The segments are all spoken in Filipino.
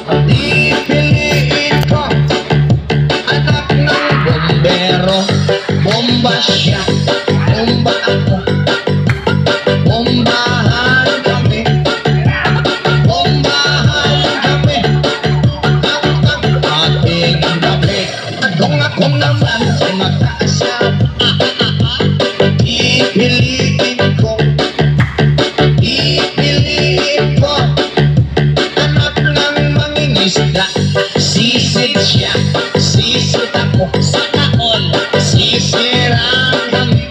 Di piliin ko, anak ng bombero. Bomba siya, bomba ako. Bombahan kami, bombahan kami. Ang ating gabi, kung ako naman ay mag-aasal, ipiliin ko, ipiliin ko. Anak ng mangingisda, sisid siya, sisid ako. Sa taon, sisiraan kami,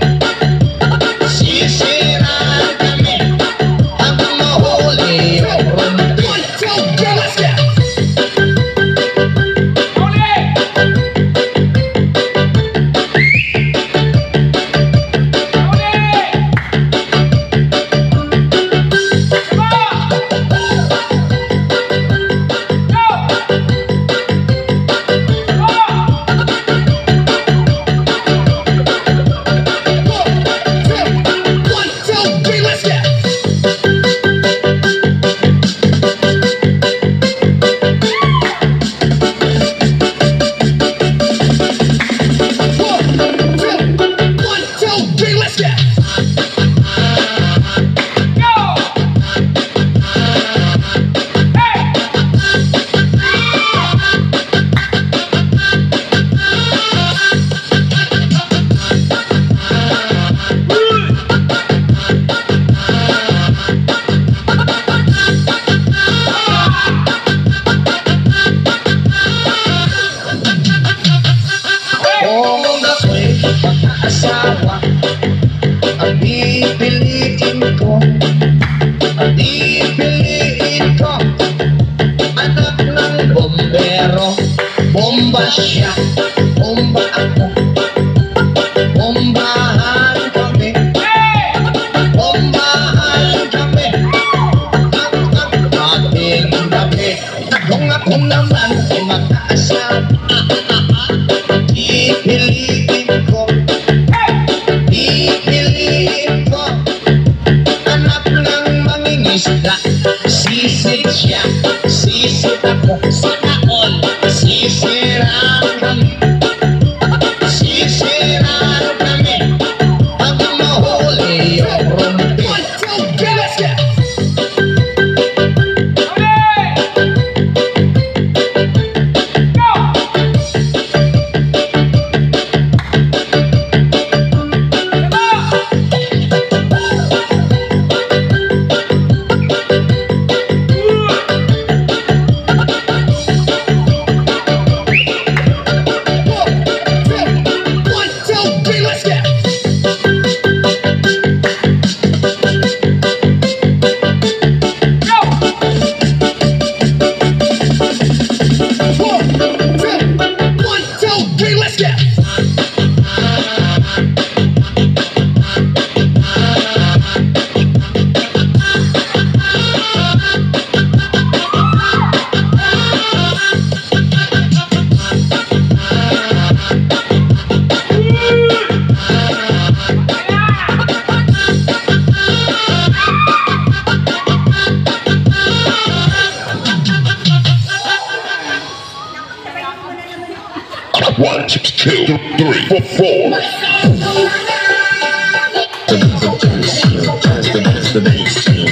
sisiraan kami. Ang mahuli yung rumpi. Let's go! Asawa, ang pipiliin ko, ang pipiliin ko. Anak ng bombero, bomba siya, bomba ako. Bombahan kami, bombahan kami. Ang ating gabi, kung ako naman ay mag-aasal, ipiliin ko, ipiliin ko. Anak ng mangingisda, sisid siya, sisid ako. Sa taon, sisiraan kami, sisiraan kami. Ang mahuli yung rumpi. Let's go! One, two, three, four. The bass.